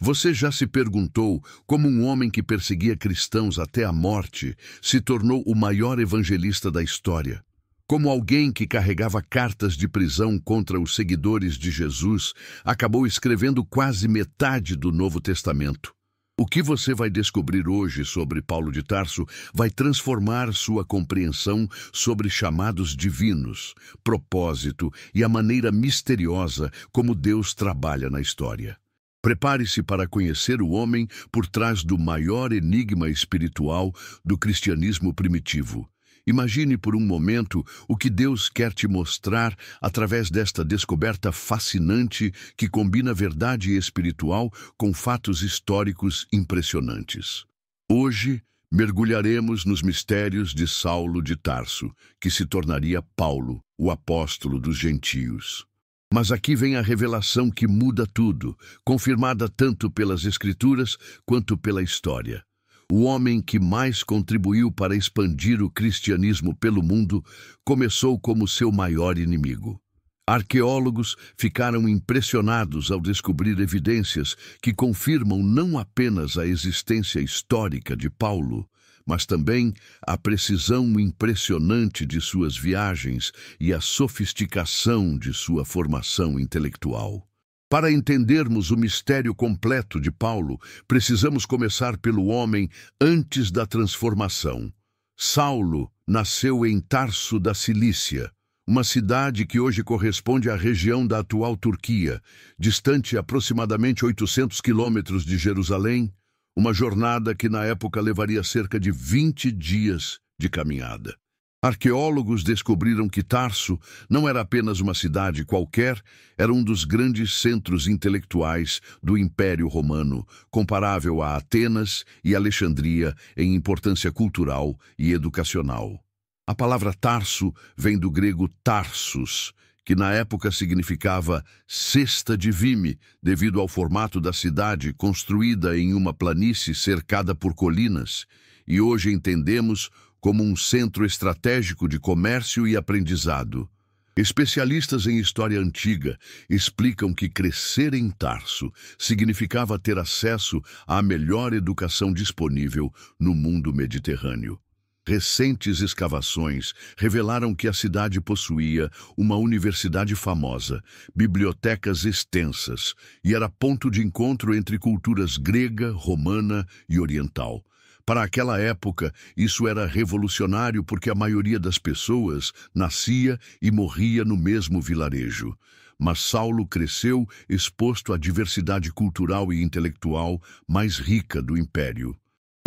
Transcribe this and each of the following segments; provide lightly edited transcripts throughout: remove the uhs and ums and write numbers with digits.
Você já se perguntou como um homem que perseguia cristãos até a morte se tornou o maior evangelista da história? Como alguém que carregava cartas de prisão contra os seguidores de Jesus acabou escrevendo quase metade do Novo Testamento? O que você vai descobrir hoje sobre Paulo de Tarso vai transformar sua compreensão sobre chamados divinos, propósito e a maneira misteriosa como Deus trabalha na história. Prepare-se para conhecer o homem por trás do maior enigma espiritual do cristianismo primitivo. Imagine por um momento o que Deus quer te mostrar através desta descoberta fascinante que combina verdade espiritual com fatos históricos impressionantes. Hoje, mergulharemos nos mistérios de Saulo de Tarso, que se tornaria Paulo, o apóstolo dos gentios. Mas aqui vem a revelação que muda tudo, confirmada tanto pelas Escrituras quanto pela história. O homem que mais contribuiu para expandir o cristianismo pelo mundo começou como seu maior inimigo. Arqueólogos ficaram impressionados ao descobrir evidências que confirmam não apenas a existência histórica de Paulo, mas também a precisão impressionante de suas viagens e a sofisticação de sua formação intelectual. Para entendermos o mistério completo de Paulo, precisamos começar pelo homem antes da transformação. Saulo nasceu em Tarso da Cilícia, uma cidade que hoje corresponde à região da atual Turquia, distante aproximadamente 800 quilômetros de Jerusalém, uma jornada que na época levaria cerca de 20 dias de caminhada. Arqueólogos descobriram que Tarso não era apenas uma cidade qualquer, era um dos grandes centros intelectuais do Império Romano, comparável a Atenas e Alexandria em importância cultural e educacional. A palavra Tarso vem do grego Tarsus, que na época significava cesta de vime, devido ao formato da cidade construída em uma planície cercada por colinas, e hoje entendemos como um centro estratégico de comércio e aprendizado. Especialistas em história antiga explicam que crescer em Tarso significava ter acesso à melhor educação disponível no mundo mediterrâneo. Recentes escavações revelaram que a cidade possuía uma universidade famosa, bibliotecas extensas e era ponto de encontro entre culturas grega, romana e oriental. Para aquela época, isso era revolucionário porque a maioria das pessoas nascia e morria no mesmo vilarejo. Mas Saulo cresceu exposto à diversidade cultural e intelectual mais rica do império.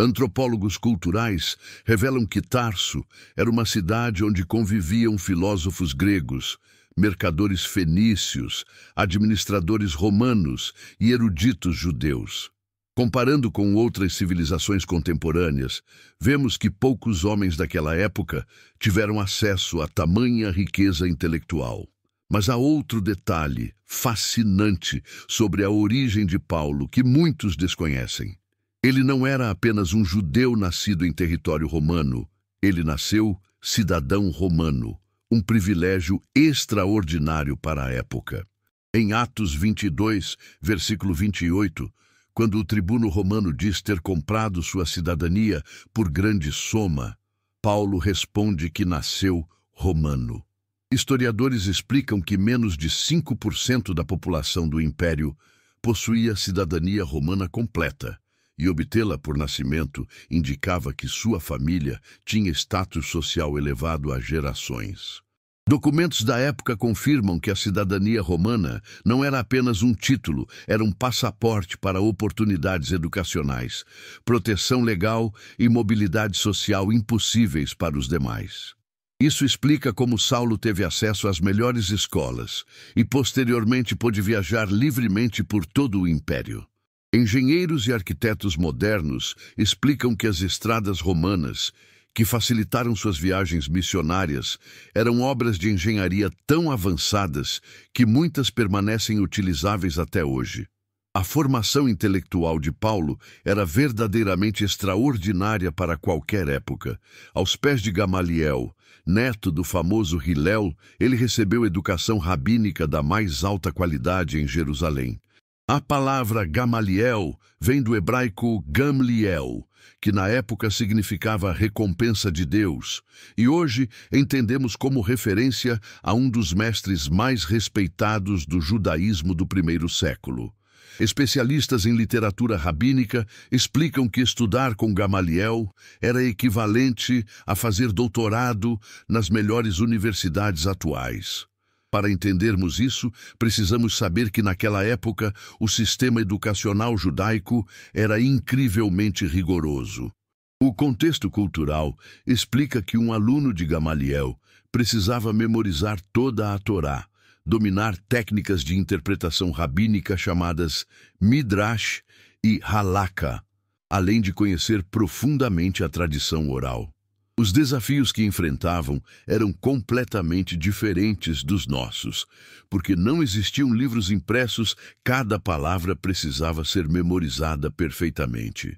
Antropólogos culturais revelam que Tarso era uma cidade onde conviviam filósofos gregos, mercadores fenícios, administradores romanos e eruditos judeus. Comparando com outras civilizações contemporâneas, vemos que poucos homens daquela época tiveram acesso a tamanha riqueza intelectual. Mas há outro detalhe fascinante sobre a origem de Paulo que muitos desconhecem. Ele não era apenas um judeu nascido em território romano, ele nasceu cidadão romano, um privilégio extraordinário para a época. Em Atos 22, versículo 28, quando o tribuno romano diz ter comprado sua cidadania por grande soma, Paulo responde que nasceu romano. Historiadores explicam que menos de 5% da população do império possuía cidadania romana completa, e obtê-la por nascimento indicava que sua família tinha status social elevado há gerações. Documentos da época confirmam que a cidadania romana não era apenas um título, era um passaporte para oportunidades educacionais, proteção legal e mobilidade social impossíveis para os demais. Isso explica como Saulo teve acesso às melhores escolas e posteriormente pôde viajar livremente por todo o império. Engenheiros e arquitetos modernos explicam que as estradas romanas, que facilitaram suas viagens missionárias, eram obras de engenharia tão avançadas que muitas permanecem utilizáveis até hoje. A formação intelectual de Paulo era verdadeiramente extraordinária para qualquer época. Aos pés de Gamaliel, neto do famoso Hilel, ele recebeu educação rabínica da mais alta qualidade em Jerusalém. A palavra Gamaliel vem do hebraico Gamliel, que na época significava recompensa de Deus, e hoje entendemos como referência a um dos mestres mais respeitados do judaísmo do primeiro século. Especialistas em literatura rabínica explicam que estudar com Gamaliel era equivalente a fazer doutorado nas melhores universidades atuais. Para entendermos isso, precisamos saber que naquela época o sistema educacional judaico era incrivelmente rigoroso. O contexto cultural explica que um aluno de Gamaliel precisava memorizar toda a Torá, dominar técnicas de interpretação rabínica chamadas Midrash e Halakha, além de conhecer profundamente a tradição oral. Os desafios que enfrentavam eram completamente diferentes dos nossos, porque não existiam livros impressos, cada palavra precisava ser memorizada perfeitamente.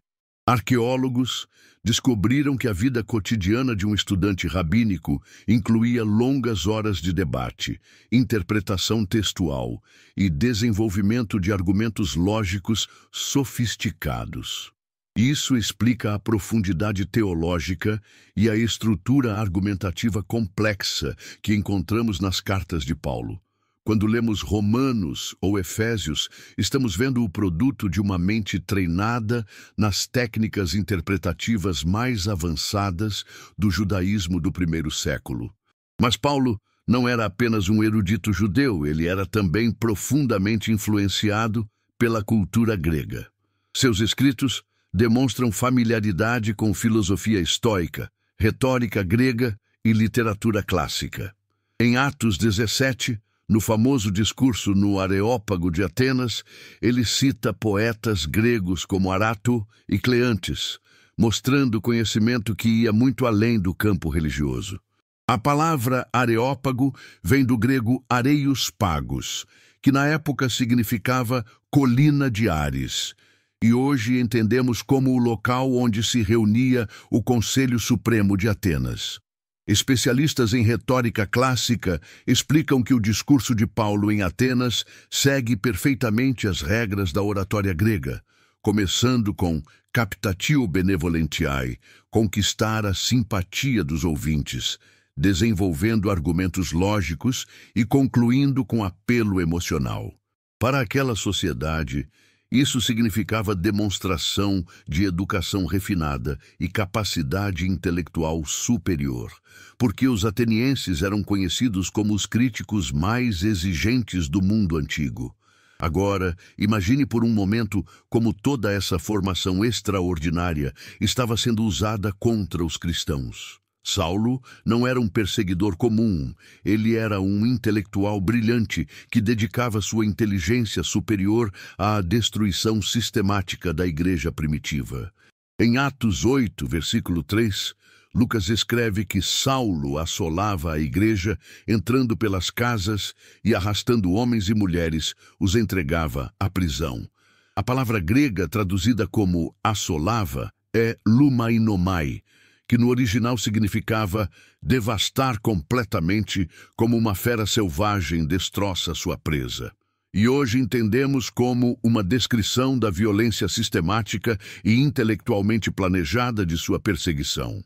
Arqueólogos descobriram que a vida cotidiana de um estudante rabínico incluía longas horas de debate, interpretação textual e desenvolvimento de argumentos lógicos sofisticados. Isso explica a profundidade teológica e a estrutura argumentativa complexa que encontramos nas cartas de Paulo. Quando lemos Romanos ou Efésios, estamos vendo o produto de uma mente treinada nas técnicas interpretativas mais avançadas do judaísmo do primeiro século. Mas Paulo não era apenas um erudito judeu, ele era também profundamente influenciado pela cultura grega. Seus escritos demonstram familiaridade com filosofia estoica, retórica grega e literatura clássica. Em Atos 17, no famoso discurso no Areópago de Atenas, ele cita poetas gregos como Arato e Cleantes, mostrando conhecimento que ia muito além do campo religioso. A palavra Areópago vem do grego Areios Pagos, que na época significava colina de Ares, e hoje entendemos como o local onde se reunia o Conselho Supremo de Atenas. Especialistas em retórica clássica explicam que o discurso de Paulo em Atenas segue perfeitamente as regras da oratória grega, começando com captatio benevolentiae, conquistar a simpatia dos ouvintes, desenvolvendo argumentos lógicos e concluindo com apelo emocional. Para aquela sociedade, isso significava demonstração de educação refinada e capacidade intelectual superior, porque os atenienses eram conhecidos como os críticos mais exigentes do mundo antigo. Agora, imagine por um momento como toda essa formação extraordinária estava sendo usada contra os cristãos. Saulo não era um perseguidor comum, ele era um intelectual brilhante que dedicava sua inteligência superior à destruição sistemática da igreja primitiva. Em Atos 8, versículo 3, Lucas escreve que Saulo assolava a igreja, entrando pelas casas e arrastando homens e mulheres, os entregava à prisão. A palavra grega traduzida como assolava é lumainomai, que no original significava devastar completamente, como uma fera selvagem destroça sua presa. E hoje entendemos como uma descrição da violência sistemática e intelectualmente planejada de sua perseguição.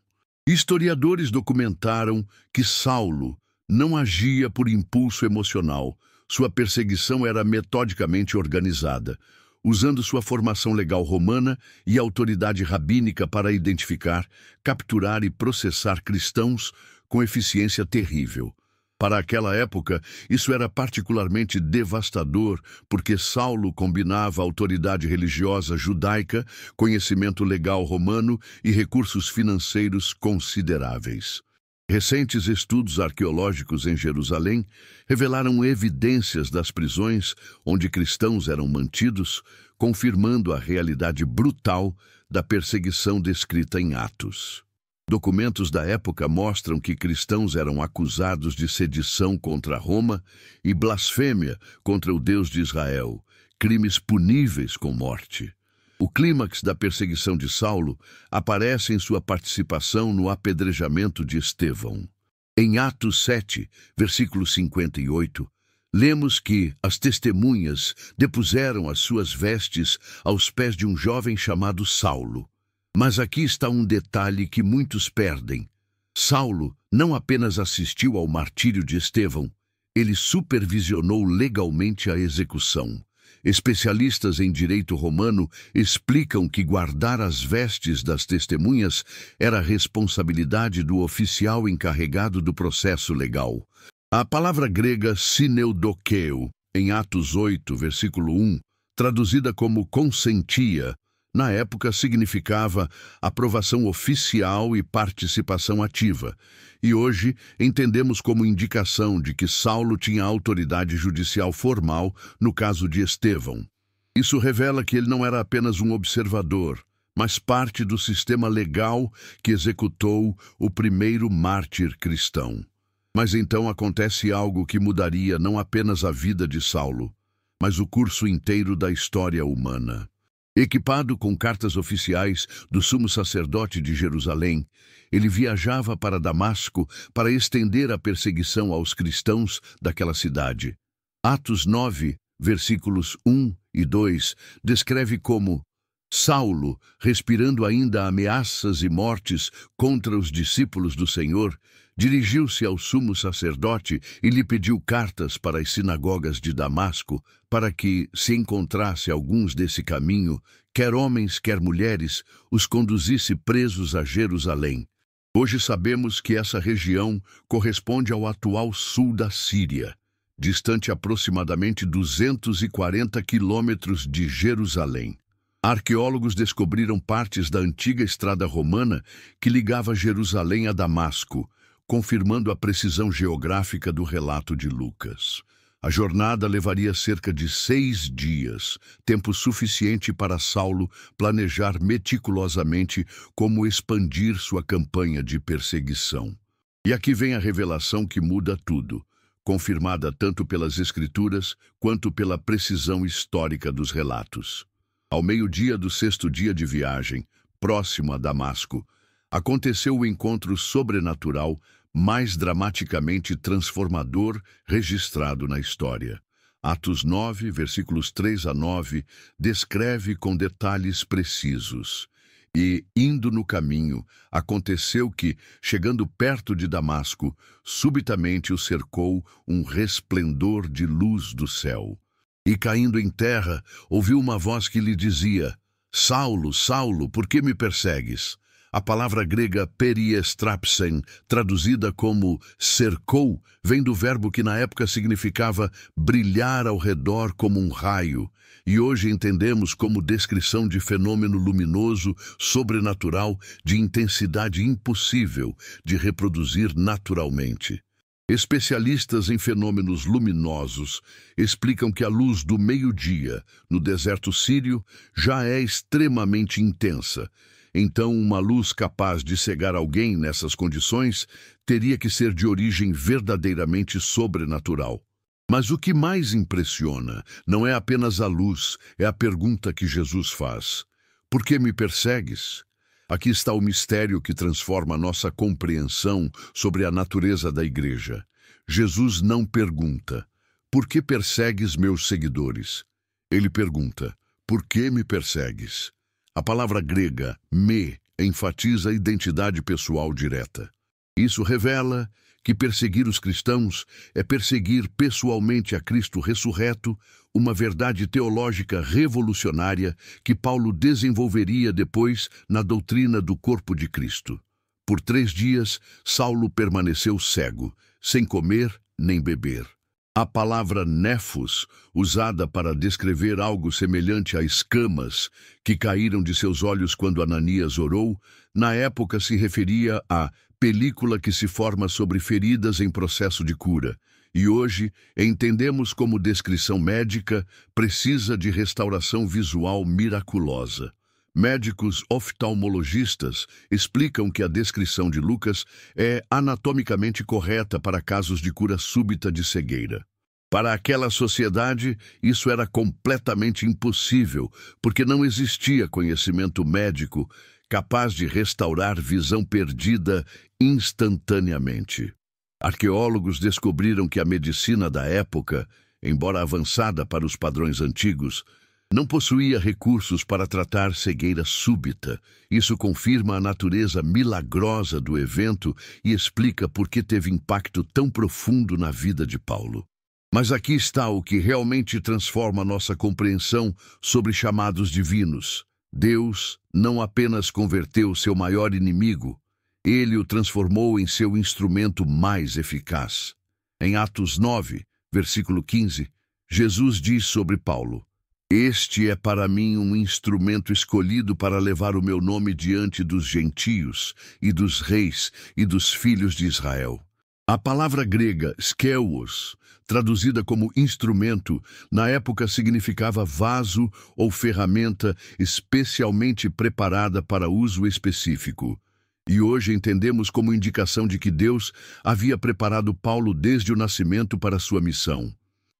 Historiadores documentaram que Saulo não agia por impulso emocional, sua perseguição era metodicamente organizada, usando sua formação legal romana e autoridade rabínica para identificar, capturar e processar cristãos com eficiência terrível. Para aquela época, isso era particularmente devastador, porque Saulo combinava autoridade religiosa judaica, conhecimento legal romano e recursos financeiros consideráveis. Recentes estudos arqueológicos em Jerusalém revelaram evidências das prisões onde cristãos eram mantidos, confirmando a realidade brutal da perseguição descrita em Atos. Documentos da época mostram que cristãos eram acusados de sedição contra Roma e blasfêmia contra o Deus de Israel, crimes puníveis com morte. O clímax da perseguição de Saulo aparece em sua participação no apedrejamento de Estevão. Em Atos 7, versículo 58, Lemos que as testemunhas depuseram as suas vestes aos pés de um jovem chamado Saulo. Mas aqui está um detalhe que muitos perdem. Saulo não apenas assistiu ao martírio de Estevão, ele supervisionou legalmente a execução. Especialistas em direito romano explicam que guardar as vestes das testemunhas era responsabilidade do oficial encarregado do processo legal. A palavra grega sineudokeo, em Atos 8, versículo 1, traduzida como consentia, na época significava aprovação oficial e participação ativa, e hoje entendemos como indicação de que Saulo tinha autoridade judicial formal no caso de Estevão. Isso revela que ele não era apenas um observador, mas parte do sistema legal que executou o primeiro mártir cristão. Mas então acontece algo que mudaria não apenas a vida de Saulo, mas o curso inteiro da história humana. Equipado com cartas oficiais do sumo sacerdote de Jerusalém, ele viajava para Damasco para estender a perseguição aos cristãos daquela cidade. Atos 9, versículos 1 e 2, descreve como Saulo, respirando ainda ameaças e mortes contra os discípulos do Senhor, dirigiu-se ao sumo sacerdote e lhe pediu cartas para as sinagogas de Damasco, para que, se encontrasse alguns desse caminho, quer homens, quer mulheres, os conduzisse presos a Jerusalém. Hoje sabemos que essa região corresponde ao atual sul da Síria, distante aproximadamente 240 quilômetros de Jerusalém. Arqueólogos descobriram partes da antiga estrada romana que ligava Jerusalém a Damasco, confirmando a precisão geográfica do relato de Lucas. A jornada levaria cerca de 6 dias, tempo suficiente para Saulo planejar meticulosamente como expandir sua campanha de perseguição. E aqui vem a revelação que muda tudo, confirmada tanto pelas Escrituras quanto pela precisão histórica dos relatos. Ao meio-dia do 6º dia de viagem, próximo a Damasco, aconteceu o encontro sobrenatural mais dramaticamente transformador registrado na história. Atos 9, versículos 3 a 9, descreve com detalhes precisos. E, indo no caminho, aconteceu que, chegando perto de Damasco, subitamente o cercou um resplendor de luz do céu. E, caindo em terra, ouviu uma voz que lhe dizia: Saulo, Saulo, por que me persegues? A palavra grega periestrapsen, traduzida como cercou, vem do verbo que na época significava brilhar ao redor como um raio, e hoje entendemos como descrição de fenômeno luminoso, sobrenatural, de intensidade impossível de reproduzir naturalmente. Especialistas em fenômenos luminosos explicam que a luz do meio-dia, no deserto sírio, já é extremamente intensa. Então, uma luz capaz de cegar alguém nessas condições teria que ser de origem verdadeiramente sobrenatural. Mas o que mais impressiona não é apenas a luz, é a pergunta que Jesus faz: por que me persegues? Aqui está o mistério que transforma nossa compreensão sobre a natureza da igreja. Jesus não pergunta: por que persegues meus seguidores? Ele pergunta: por que me persegues? A palavra grega, me, enfatiza a identidade pessoal direta. Isso revela que perseguir os cristãos é perseguir pessoalmente a Cristo ressurreto, uma verdade teológica revolucionária que Paulo desenvolveria depois na doutrina do corpo de Cristo. Por 3 dias, Saulo permaneceu cego, sem comer nem beber. A palavra néfos, usada para descrever algo semelhante a escamas que caíram de seus olhos quando Ananias orou, na época se referia à película que se forma sobre feridas em processo de cura, e hoje entendemos como descrição médica precisa de restauração visual miraculosa. Médicos oftalmologistas explicam que a descrição de Lucas é anatomicamente correta para casos de cura súbita de cegueira. Para aquela sociedade, isso era completamente impossível, porque não existia conhecimento médico capaz de restaurar visão perdida instantaneamente. Arqueólogos descobriram que a medicina da época, embora avançada para os padrões antigos, não possuía recursos para tratar cegueira súbita. Isso confirma a natureza milagrosa do evento e explica por que teve impacto tão profundo na vida de Paulo. Mas aqui está o que realmente transforma nossa compreensão sobre chamados divinos. Deus não apenas converteu seu maior inimigo, ele o transformou em seu instrumento mais eficaz. Em Atos 9, versículo 15, Jesus diz sobre Paulo: "Este é para mim um instrumento escolhido para levar o meu nome diante dos gentios e dos reis e dos filhos de Israel." A palavra grega skelos, traduzida como instrumento, na época significava vaso ou ferramenta especialmente preparada para uso específico. E hoje entendemos como indicação de que Deus havia preparado Paulo desde o nascimento para sua missão.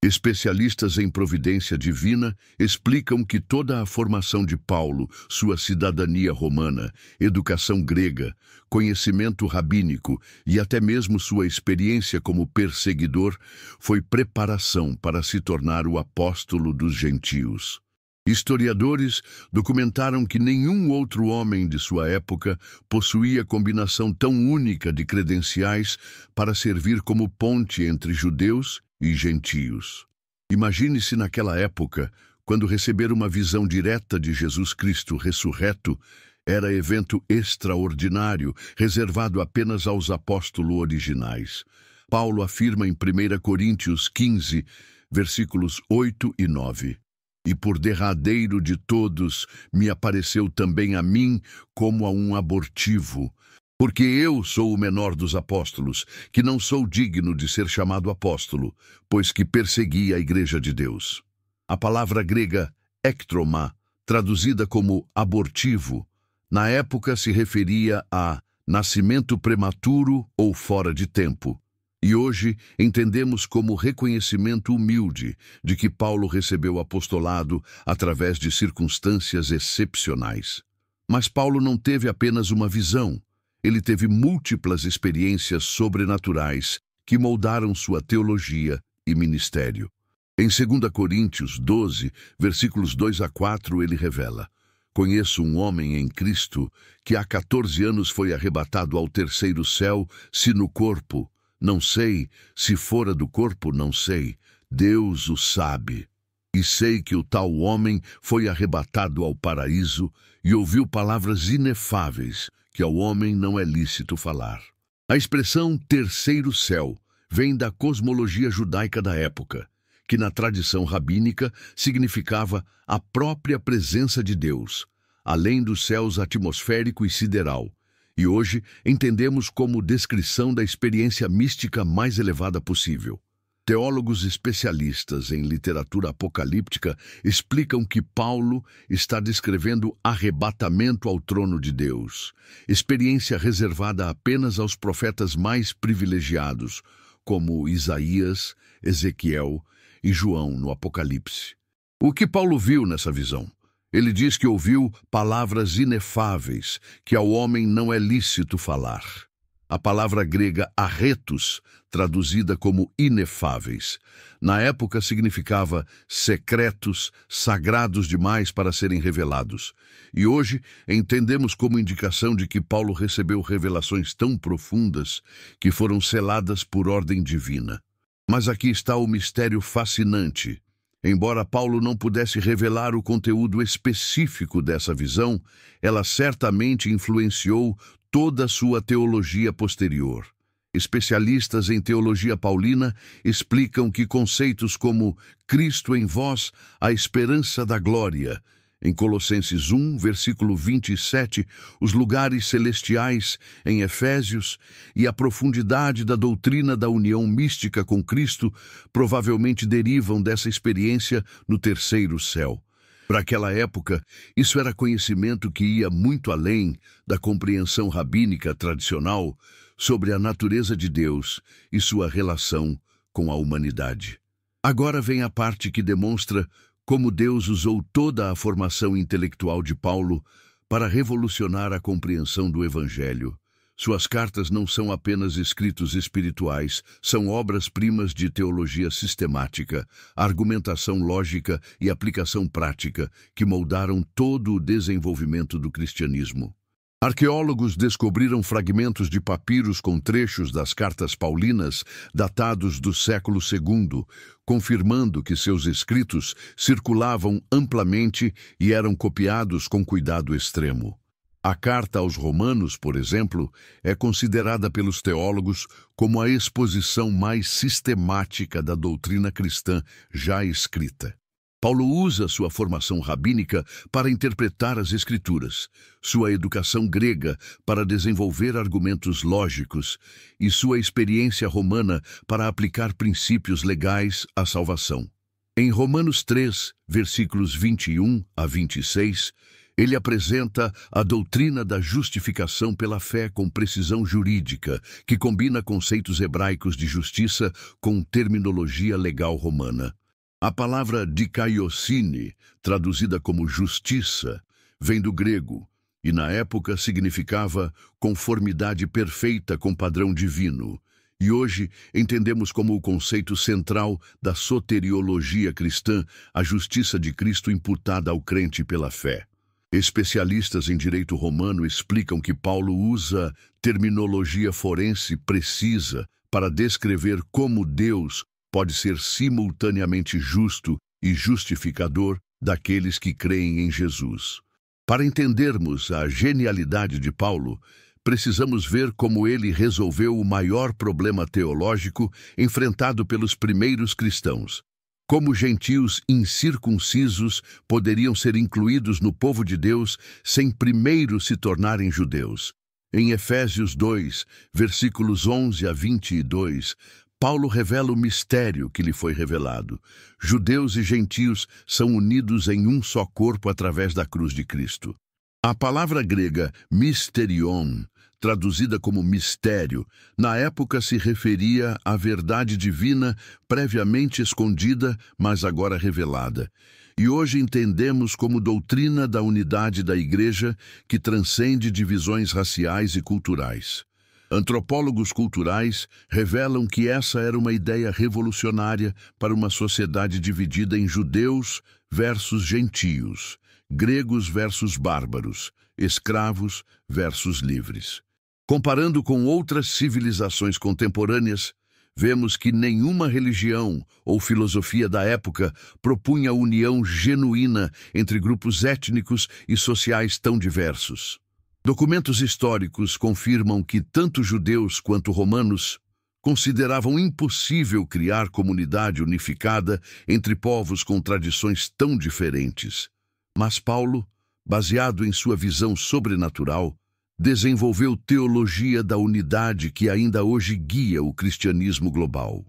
Especialistas em providência divina explicam que toda a formação de Paulo, sua cidadania romana, educação grega, conhecimento rabínico e até mesmo sua experiência como perseguidor foi preparação para se tornar o apóstolo dos gentios. Historiadores documentaram que nenhum outro homem de sua época possuía combinação tão única de credenciais para servir como ponte entre judeus e gentios. Imagine-se naquela época, quando receber uma visão direta de Jesus Cristo ressurreto era evento extraordinário, reservado apenas aos apóstolos originais. Paulo afirma em 1 Coríntios 15, versículos 8 e 9. "E por derradeiro de todos me apareceu também a mim como a um abortivo, porque eu sou o menor dos apóstolos, que não sou digno de ser chamado apóstolo, pois que persegui a igreja de Deus." A palavra grega ektroma, traduzida como abortivo, na época se referia a nascimento prematuro ou fora de tempo. E hoje entendemos como reconhecimento humilde de que Paulo recebeu o apostolado através de circunstâncias excepcionais. Mas Paulo não teve apenas uma visão. Ele teve múltiplas experiências sobrenaturais que moldaram sua teologia e ministério. Em 2 Coríntios 12, versículos 2 a 4, ele revela: "Conheço um homem em Cristo que há 14 anos foi arrebatado ao terceiro céu, se no corpo, não sei, se fora do corpo, não sei, Deus o sabe. E sei que o tal homem foi arrebatado ao paraíso e ouviu palavras inefáveis que ao homem não é lícito falar." A expressão terceiro céu vem da cosmologia judaica da época, que na tradição rabínica significava a própria presença de Deus, além dos céus atmosférico e sideral. E hoje entendemos como descrição da experiência mística mais elevada possível. Teólogos especialistas em literatura apocalíptica explicam que Paulo está descrevendo arrebatamento ao trono de Deus, experiência reservada apenas aos profetas mais privilegiados, como Isaías, Ezequiel e João no Apocalipse. O que Paulo viu nessa visão? Ele diz que ouviu palavras inefáveis, que ao homem não é lícito falar. A palavra grega arretos, traduzida como inefáveis, na época significava secretos, sagrados demais para serem revelados. E hoje entendemos como indicação de que Paulo recebeu revelações tão profundas que foram seladas por ordem divina. Mas aqui está o mistério fascinante. Embora Paulo não pudesse revelar o conteúdo específico dessa visão, ela certamente influenciou toda a sua teologia posterior. Especialistas em teologia paulina explicam que conceitos como Cristo em vós, a esperança da glória, em Colossenses 1, versículo 27, os lugares celestiais, em Efésios, e a profundidade da doutrina da união mística com Cristo provavelmente derivam dessa experiência no terceiro céu. Para aquela época, isso era conhecimento que ia muito além da compreensão rabínica tradicional sobre a natureza de Deus e sua relação com a humanidade. Agora vem a parte que demonstra como Deus usou toda a formação intelectual de Paulo para revolucionar a compreensão do Evangelho, Suas cartas não são apenas escritos espirituais, são obras-primas de teologia sistemática, argumentação lógica e aplicação prática que moldaram todo o desenvolvimento do cristianismo. Arqueólogos descobriram fragmentos de papiros com trechos das cartas paulinas datados do século II, confirmando que seus escritos circulavam amplamente e eram copiados com cuidado extremo. A Carta aos Romanos, por exemplo, é considerada pelos teólogos como a exposição mais sistemática da doutrina cristã já escrita. Paulo usa sua formação rabínica para interpretar as Escrituras, sua educação grega para desenvolver argumentos lógicos e sua experiência romana para aplicar princípios legais à salvação. Em Romanos 3, versículos 21 a 26, ele apresenta a doutrina da justificação pela fé com precisão jurídica, que combina conceitos hebraicos de justiça com terminologia legal romana. A palavra dikaiosine, traduzida como justiça, vem do grego e, na época, significava conformidade perfeita com padrão divino. E hoje entendemos como o conceito central da soteriologia cristã a justiça de Cristo imputada ao crente pela fé. Especialistas em direito romano explicam que Paulo usa terminologia forense precisa para descrever como Deus pode ser simultaneamente justo e justificador daqueles que creem em Jesus. Para entendermos a genialidade de Paulo, precisamos ver como ele resolveu o maior problema teológico enfrentado pelos primeiros cristãos. Como gentios incircuncisos poderiam ser incluídos no povo de Deus sem primeiro se tornarem judeus? Em Efésios 2, versículos 11 a 22, Paulo revela o mistério que lhe foi revelado. Judeus e gentios são unidos em um só corpo através da cruz de Cristo. A palavra grega mysterion, traduzida como mistério, na época se referia à verdade divina previamente escondida, mas agora revelada. E hoje entendemos como doutrina da unidade da Igreja que transcende divisões raciais e culturais. Antropólogos culturais revelam que essa era uma ideia revolucionária para uma sociedade dividida em judeus versus gentios, gregos versus bárbaros, escravos versus livres. Comparando com outras civilizações contemporâneas, vemos que nenhuma religião ou filosofia da época propunha união genuína entre grupos étnicos e sociais tão diversos. Documentos históricos confirmam que tanto judeus quanto romanos consideravam impossível criar comunidade unificada entre povos com tradições tão diferentes. Mas Paulo, baseado em sua visão sobrenatural, desenvolveu teologia da unidade que ainda hoje guia o cristianismo global.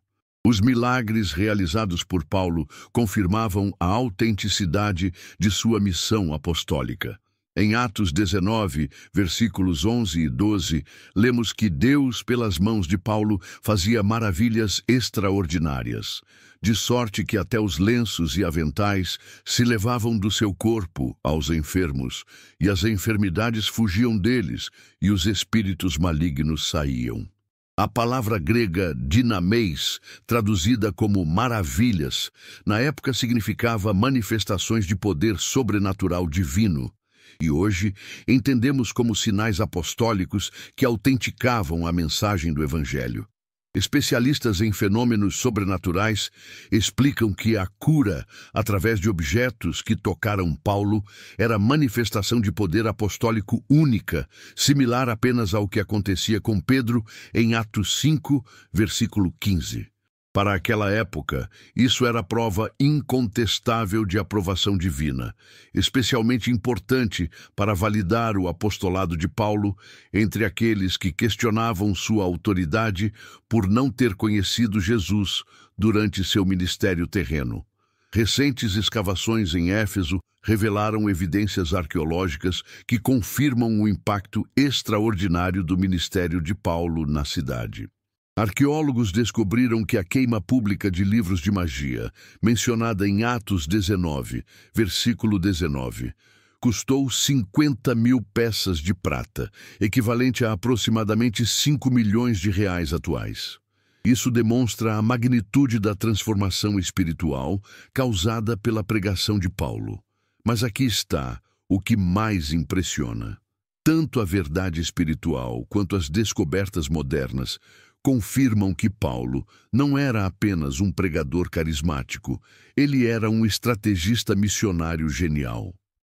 Os milagres realizados por Paulo confirmavam a autenticidade de sua missão apostólica. Em Atos 19, versículos 11 e 12, lemos que Deus, pelas mãos de Paulo, fazia maravilhas extraordinárias, de sorte que até os lenços e aventais se levavam do seu corpo aos enfermos, e as enfermidades fugiam deles, e os espíritos malignos saíam. A palavra grega dinameis, traduzida como maravilhas, na época significava manifestações de poder sobrenatural divino. E hoje entendemos como sinais apostólicos que autenticavam a mensagem do Evangelho. Especialistas em fenômenos sobrenaturais explicam que a cura, através de objetos que tocaram Paulo, era manifestação de poder apostólico única, similar apenas ao que acontecia com Pedro em Atos 5, versículo 15. Para aquela época, isso era prova incontestável de aprovação divina, especialmente importante para validar o apostolado de Paulo entre aqueles que questionavam sua autoridade por não ter conhecido Jesus durante seu ministério terreno. Recentes escavações em Éfeso revelaram evidências arqueológicas que confirmam o impacto extraordinário do ministério de Paulo na cidade. Arqueólogos descobriram que a queima pública de livros de magia, mencionada em Atos 19, versículo 19, custou 50.000 peças de prata, equivalente a aproximadamente 5 milhões de reais atuais. Isso demonstra a magnitude da transformação espiritual causada pela pregação de Paulo. Mas aqui está o que mais impressiona. Tanto a verdade espiritual quanto as descobertas modernas confirmam que Paulo não era apenas um pregador carismático, ele era um estrategista missionário genial.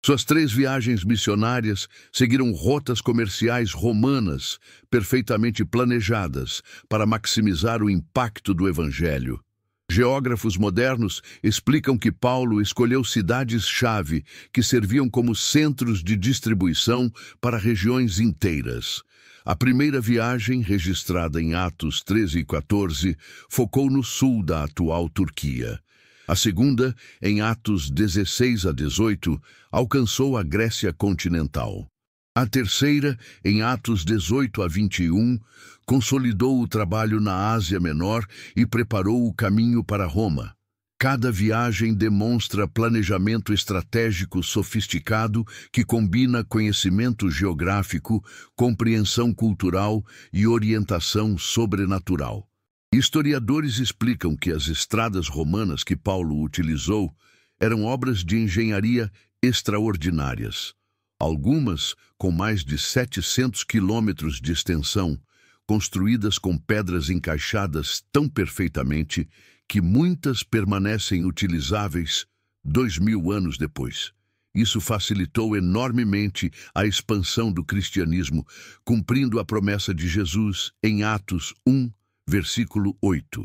Suas 3 viagens missionárias seguiram rotas comerciais romanas perfeitamente planejadas para maximizar o impacto do Evangelho. Geógrafos modernos explicam que Paulo escolheu cidades-chave que serviam como centros de distribuição para regiões inteiras. A primeira viagem, registrada em Atos 13 e 14, focou no sul da atual Turquia. A segunda, em Atos 16 a 18, alcançou a Grécia continental. A terceira, em Atos 18 a 21, consolidou o trabalho na Ásia Menor e preparou o caminho para Roma. Cada viagem demonstra planejamento estratégico sofisticado que combina conhecimento geográfico, compreensão cultural e orientação sobrenatural. Historiadores explicam que as estradas romanas que Paulo utilizou eram obras de engenharia extraordinárias. Algumas com mais de 700 quilômetros de extensão, construídas com pedras encaixadas tão perfeitamente que muitas permanecem utilizáveis 2000 anos depois. Isso facilitou enormemente a expansão do cristianismo, cumprindo a promessa de Jesus em Atos 1, versículo 8.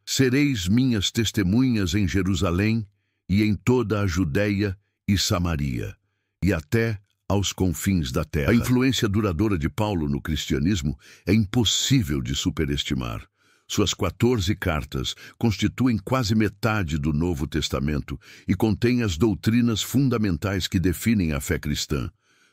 Sereis minhas testemunhas em Jerusalém e em toda a Judéia e Samaria, e até aos confins da terra. A influência duradoura de Paulo no cristianismo é impossível de superestimar. Suas 14 cartas constituem quase metade do Novo Testamento e contêm as doutrinas fundamentais que definem a fé cristã: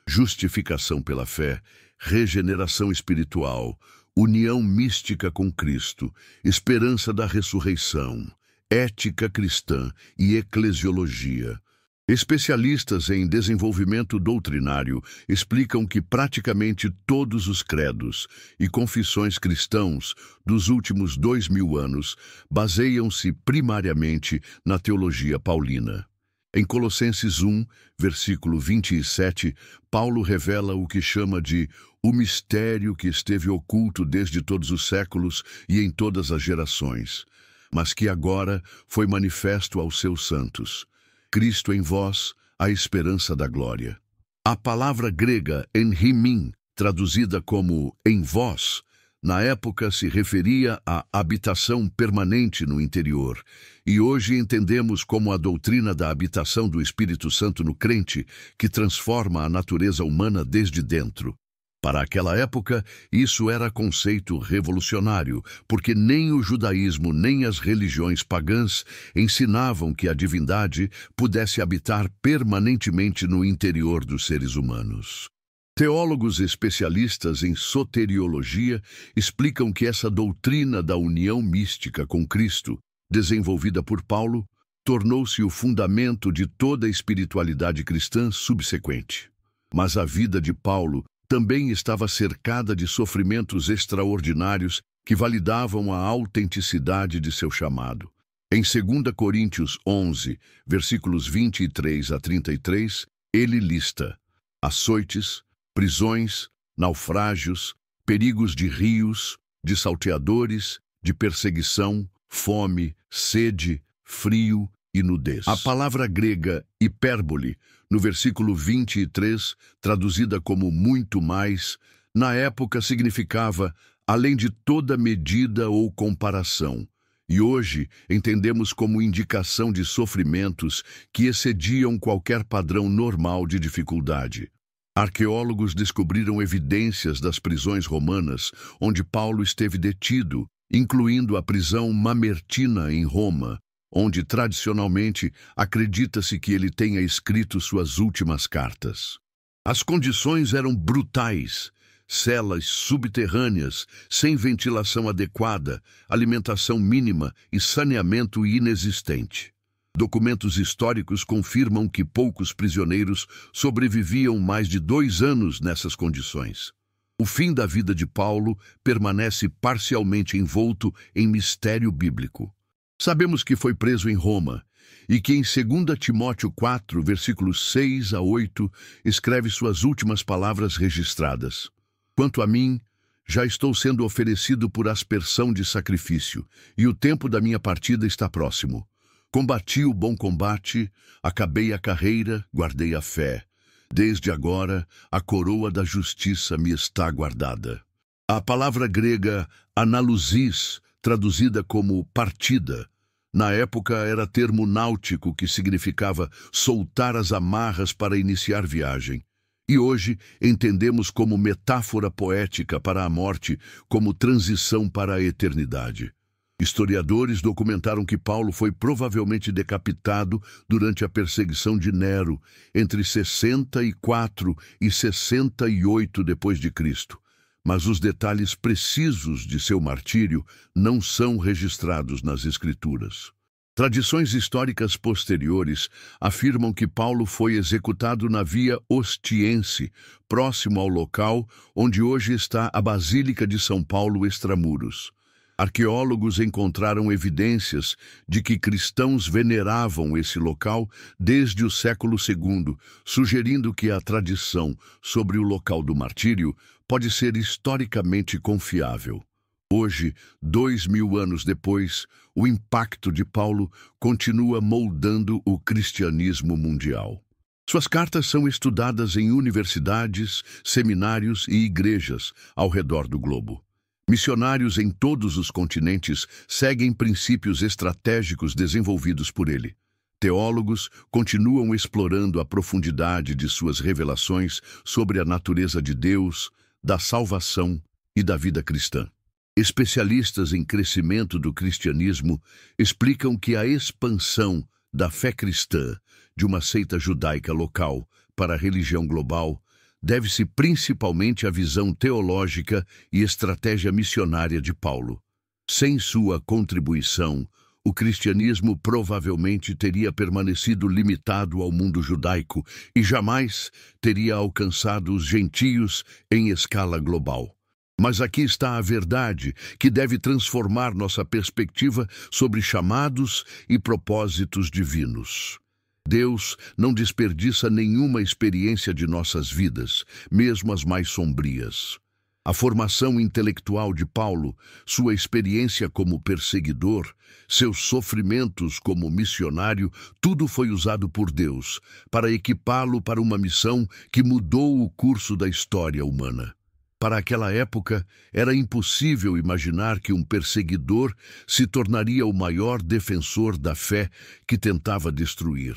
justificação pela fé, regeneração espiritual, união mística com Cristo, esperança da ressurreição, ética cristã e eclesiologia. Especialistas em desenvolvimento doutrinário explicam que praticamente todos os credos e confissões cristãos dos últimos 2000 anos baseiam-se primariamente na teologia paulina. Em Colossenses 1, versículo 27, Paulo revela o que chama de o mistério que esteve oculto desde todos os séculos e em todas as gerações, mas que agora foi manifesto aos seus santos. Cristo em vós, a esperança da glória. A palavra grega enhymim, traduzida como em vós, na época se referia à habitação permanente no interior, e hoje entendemos como a doutrina da habitação do Espírito Santo no crente, que transforma a natureza humana desde dentro. Para aquela época, isso era conceito revolucionário, porque nem o judaísmo nem as religiões pagãs ensinavam que a divindade pudesse habitar permanentemente no interior dos seres humanos. Teólogos especialistas em soteriologia explicam que essa doutrina da união mística com Cristo, desenvolvida por Paulo, tornou-se o fundamento de toda a espiritualidade cristã subsequente. Mas a vida de Paulo também estava cercada de sofrimentos extraordinários que validavam a autenticidade de seu chamado. Em 2 Coríntios 11, versículos 23 a 33, ele lista açoites, prisões, naufrágios, perigos de rios, de salteadores, de perseguição, fome, sede, frio e nudez. A palavra grega hipérbole, no versículo 23, traduzida como muito mais, na época significava além de toda medida ou comparação, e hoje entendemos como indicação de sofrimentos que excediam qualquer padrão normal de dificuldade. Arqueólogos descobriram evidências das prisões romanas onde Paulo esteve detido, incluindo a prisão Mamertina em Roma, onde tradicionalmente acredita-se que ele tenha escrito suas últimas cartas. As condições eram brutais: celas subterrâneas, sem ventilação adequada, alimentação mínima e saneamento inexistente. Documentos históricos confirmam que poucos prisioneiros sobreviviam mais de 2 anos nessas condições. O fim da vida de Paulo permanece parcialmente envolto em mistério bíblico. Sabemos que foi preso em Roma e que em 2 Timóteo 4, versículos 6 a 8, escreve suas últimas palavras registradas. Quanto a mim, já estou sendo oferecido por aspersão de sacrifício, e o tempo da minha partida está próximo. Combati o bom combate, acabei a carreira, guardei a fé. Desde agora, a coroa da justiça me está guardada. A palavra grega analusis, traduzida como partida, na época era termo náutico que significava soltar as amarras para iniciar viagem. E hoje entendemos como metáfora poética para a morte, como transição para a eternidade. Historiadores documentaram que Paulo foi provavelmente decapitado durante a perseguição de Nero, entre 64 e 68 d.C., mas os detalhes precisos de seu martírio não são registrados nas Escrituras. Tradições históricas posteriores afirmam que Paulo foi executado na Via Ostiense, próximo ao local onde hoje está a Basílica de São Paulo extramuros. Arqueólogos encontraram evidências de que cristãos veneravam esse local desde o século II, sugerindo que a tradição sobre o local do martírio pode ser historicamente confiável. Hoje, 2000 anos depois, o impacto de Paulo continua moldando o cristianismo mundial. Suas cartas são estudadas em universidades, seminários e igrejas ao redor do globo. Missionários em todos os continentes seguem princípios estratégicos desenvolvidos por ele. Teólogos continuam explorando a profundidade de suas revelações sobre a natureza de Deus, da salvação e da vida cristã. Especialistas em crescimento do cristianismo explicam que a expansão da fé cristã de uma seita judaica local para a religião global deve-se principalmente à visão teológica e estratégia missionária de Paulo. Sem sua contribuição, o cristianismo provavelmente teria permanecido limitado ao mundo judaico e jamais teria alcançado os gentios em escala global. Mas aqui está a verdade que deve transformar nossa perspectiva sobre chamados e propósitos divinos. Deus não desperdiça nenhuma experiência de nossas vidas, mesmo as mais sombrias. A formação intelectual de Paulo, sua experiência como perseguidor, seus sofrimentos como missionário, tudo foi usado por Deus para equipá-lo para uma missão que mudou o curso da história humana. Para aquela época, era impossível imaginar que um perseguidor se tornaria o maior defensor da fé que tentava destruir.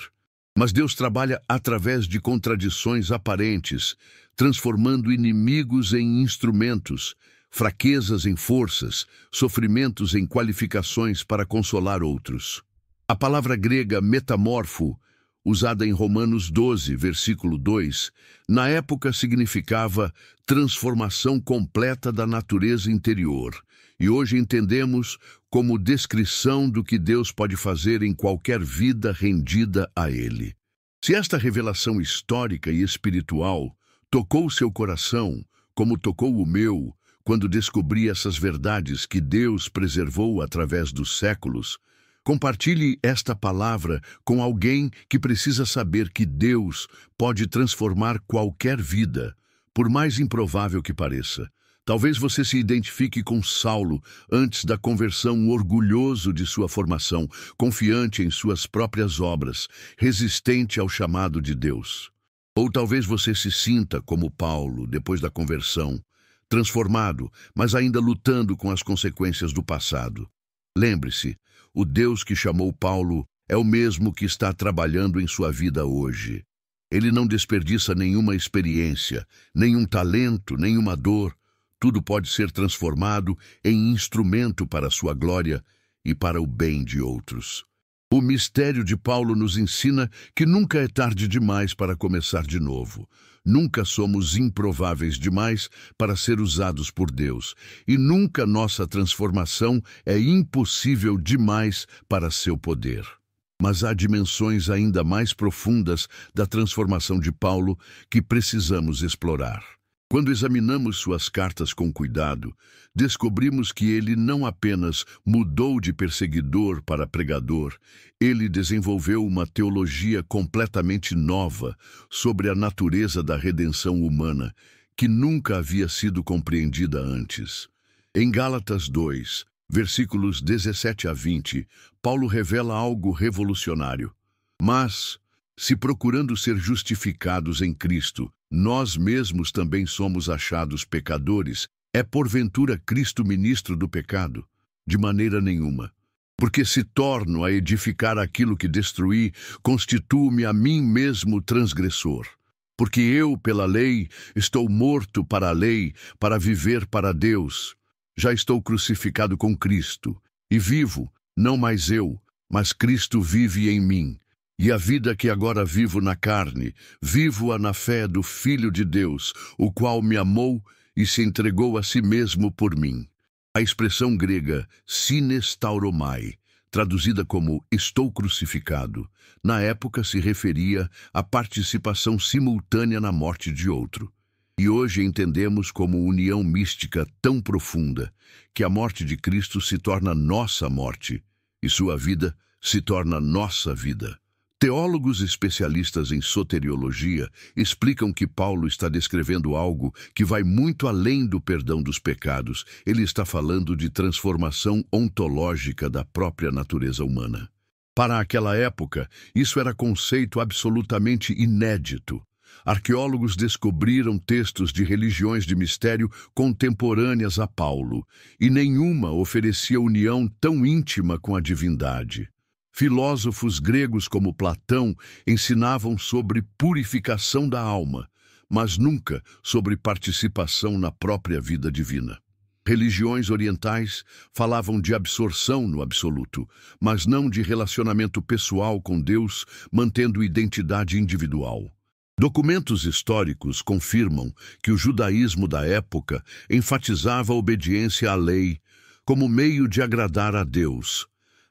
Mas Deus trabalha através de contradições aparentes, transformando inimigos em instrumentos, fraquezas em forças, sofrimentos em qualificações para consolar outros. A palavra grega metamorfo, usada em Romanos 12, versículo 2, na época significava transformação completa da natureza interior, e hoje entendemos como descrição do que Deus pode fazer em qualquer vida rendida a Ele. Se esta revelação histórica e espiritual tocou seu coração, como tocou o meu, quando descobri essas verdades que Deus preservou através dos séculos, compartilhe esta palavra com alguém que precisa saber que Deus pode transformar qualquer vida, por mais improvável que pareça. Talvez você se identifique com Saulo antes da conversão, orgulhoso de sua formação, confiante em suas próprias obras, resistente ao chamado de Deus. Ou talvez você se sinta como Paulo depois da conversão, transformado, mas ainda lutando com as consequências do passado. Lembre-se, o Deus que chamou Paulo é o mesmo que está trabalhando em sua vida hoje. Ele não desperdiça nenhuma experiência, nenhum talento, nenhuma dor. Tudo pode ser transformado em instrumento para a sua glória e para o bem de outros. O mistério de Paulo nos ensina que nunca é tarde demais para começar de novo. Nunca somos improváveis demais para ser usados por Deus. E nunca nossa transformação é impossível demais para seu poder. Mas há dimensões ainda mais profundas da transformação de Paulo que precisamos explorar. Quando examinamos suas cartas com cuidado, descobrimos que ele não apenas mudou de perseguidor para pregador, ele desenvolveu uma teologia completamente nova sobre a natureza da redenção humana, que nunca havia sido compreendida antes. Em Gálatas 2, versículos 17 a 20, Paulo revela algo revolucionário. Mas, se procurando ser justificados em Cristo, nós mesmos também somos achados pecadores, é porventura Cristo ministro do pecado? De maneira nenhuma. Porque se torno a edificar aquilo que destruí, constituo-me a mim mesmo transgressor. Porque eu, pela lei, estou morto para a lei, para viver para Deus. Já estou crucificado com Cristo, e vivo, não mais eu, mas Cristo vive em mim. E a vida que agora vivo na carne, vivo-a na fé do Filho de Deus, o qual me amou e se entregou a si mesmo por mim. A expressão grega sinestauromai, traduzida como estou crucificado, na época se referia à participação simultânea na morte de outro. E hoje entendemos como união mística tão profunda que a morte de Cristo se torna nossa morte e sua vida se torna nossa vida. Teólogos especialistas em soteriologia explicam que Paulo está descrevendo algo que vai muito além do perdão dos pecados. Ele está falando de transformação ontológica da própria natureza humana. Para aquela época, isso era conceito absolutamente inédito. Arqueólogos descobriram textos de religiões de mistério contemporâneas a Paulo, e nenhuma oferecia união tão íntima com a divindade. Filósofos gregos como Platão ensinavam sobre purificação da alma, mas nunca sobre participação na própria vida divina. Religiões orientais falavam de absorção no absoluto, mas não de relacionamento pessoal com Deus, mantendo identidade individual. Documentos históricos confirmam que o judaísmo da época enfatizava a obediência à lei como meio de agradar a Deus,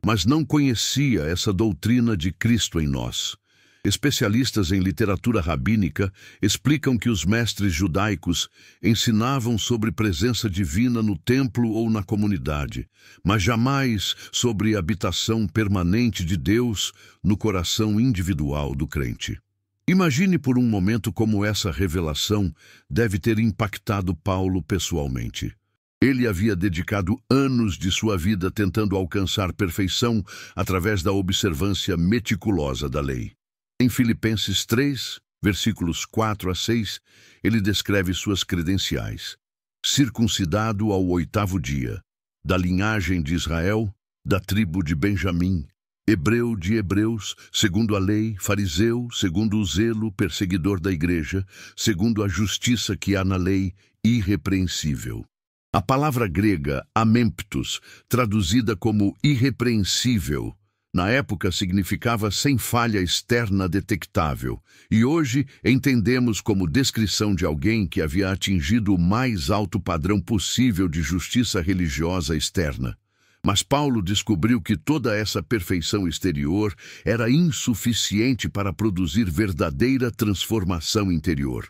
mas não conhecia essa doutrina de Cristo em nós. Especialistas em literatura rabínica explicam que os mestres judaicos ensinavam sobre presença divina no templo ou na comunidade, mas jamais sobre a habitação permanente de Deus no coração individual do crente. Imagine por um momento como essa revelação deve ter impactado Paulo pessoalmente. Ele havia dedicado anos de sua vida tentando alcançar perfeição através da observância meticulosa da lei. Em Filipenses 3, versículos 4 a 6, ele descreve suas credenciais. Circuncidado ao 8º dia, da linhagem de Israel, da tribo de Benjamim, hebreu de hebreus, segundo a lei, fariseu, segundo o zelo, perseguidor da igreja, segundo a justiça que há na lei, irrepreensível. A palavra grega amemptos, traduzida como irrepreensível, na época significava sem falha externa detectável, e hoje entendemos como descrição de alguém que havia atingido o mais alto padrão possível de justiça religiosa externa. Mas Paulo descobriu que toda essa perfeição exterior era insuficiente para produzir verdadeira transformação interior.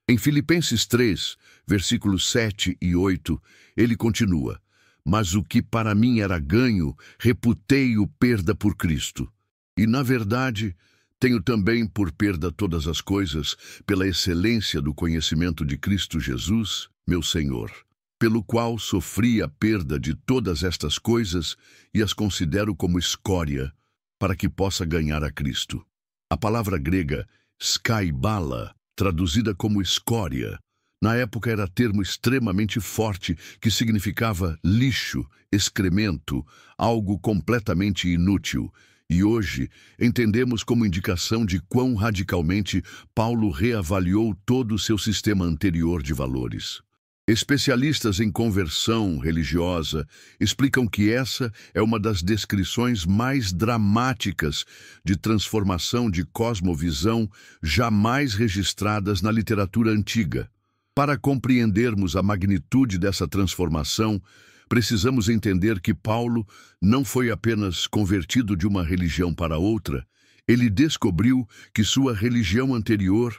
Em Filipenses 3, versículos 7 e 8, ele continua: mas o que para mim era ganho, reputei-o perda por Cristo. E, na verdade, tenho também por perda todas as coisas, pela excelência do conhecimento de Cristo Jesus, meu Senhor, pelo qual sofri a perda de todas estas coisas e as considero como escória, para que possa ganhar a Cristo. A palavra grega skaibala, traduzida como escória, na época era termo extremamente forte que significava lixo, excremento, algo completamente inútil. E hoje entendemos como indicação de quão radicalmente Paulo reavaliou todo o seu sistema anterior de valores. Especialistas em conversão religiosa explicam que essa é uma das descrições mais dramáticas de transformação de cosmovisão jamais registradas na literatura antiga. Para compreendermos a magnitude dessa transformação, precisamos entender que Paulo não foi apenas convertido de uma religião para outra, ele descobriu que sua religião anterior,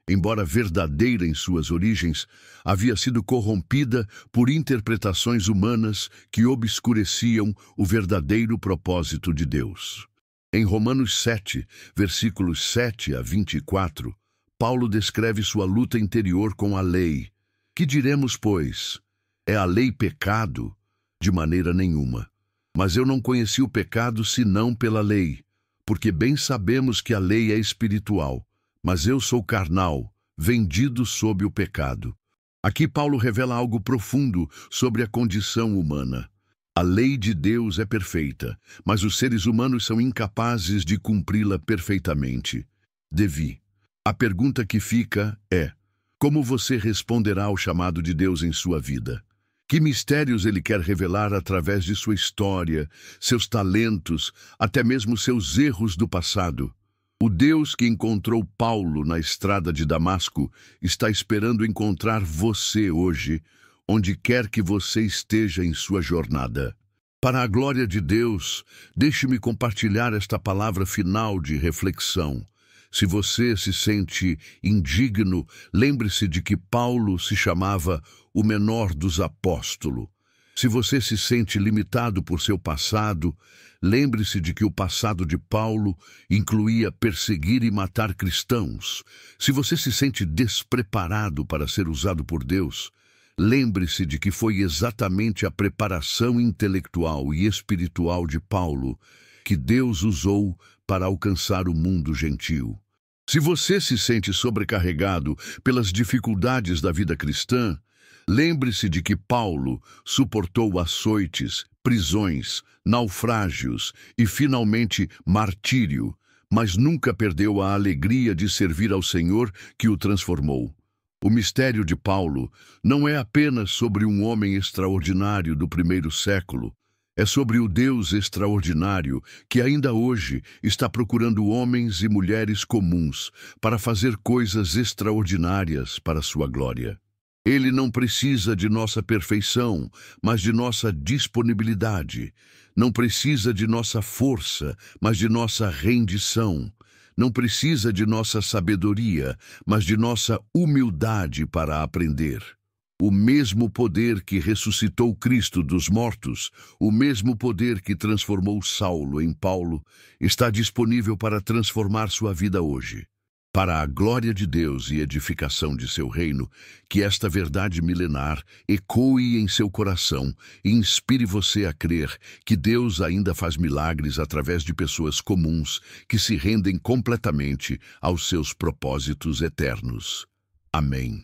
embora verdadeira em suas origens, havia sido corrompida por interpretações humanas que obscureciam o verdadeiro propósito de Deus. Em Romanos 7, versículos 7 a 24, Paulo descreve sua luta interior com a lei. Que diremos, pois? É a lei pecado? De maneira nenhuma. Mas eu não conheci o pecado senão pela lei, porque bem sabemos que a lei é espiritual, mas eu sou carnal, vendido sob o pecado. Aqui Paulo revela algo profundo sobre a condição humana. A lei de Deus é perfeita, mas os seres humanos são incapazes de cumpri-la perfeitamente. A pergunta que fica é: como você responderá ao chamado de Deus em sua vida? Que mistérios Ele quer revelar através de sua história, seus talentos, até mesmo seus erros do passado? O Deus que encontrou Paulo na estrada de Damasco está esperando encontrar você hoje, onde quer que você esteja em sua jornada. Para a glória de Deus, deixe-me compartilhar esta palavra final de reflexão. Se você se sente indigno, lembre-se de que Paulo se chamava o menor dos apóstolos. Se você se sente limitado por seu passado, lembre-se de que o passado de Paulo incluía perseguir e matar cristãos. Se você se sente despreparado para ser usado por Deus, lembre-se de que foi exatamente a preparação intelectual e espiritual de Paulo que Deus usou para alcançar o mundo gentil. Se você se sente sobrecarregado pelas dificuldades da vida cristã, lembre-se de que Paulo suportou açoites, prisões, naufrágios e, finalmente, martírio, mas nunca perdeu a alegria de servir ao Senhor que o transformou. O mistério de Paulo não é apenas sobre um homem extraordinário do primeiro século, é sobre o Deus extraordinário que ainda hoje está procurando homens e mulheres comuns para fazer coisas extraordinárias para sua glória. Ele não precisa de nossa perfeição, mas de nossa disponibilidade. Não precisa de nossa força, mas de nossa rendição. Não precisa de nossa sabedoria, mas de nossa humildade para aprender. O mesmo poder que ressuscitou Cristo dos mortos, o mesmo poder que transformou Saulo em Paulo, está disponível para transformar sua vida hoje. Para a glória de Deus e edificação de seu reino, que esta verdade milenar ecoe em seu coração e inspire você a crer que Deus ainda faz milagres através de pessoas comuns que se rendem completamente aos seus propósitos eternos. Amém.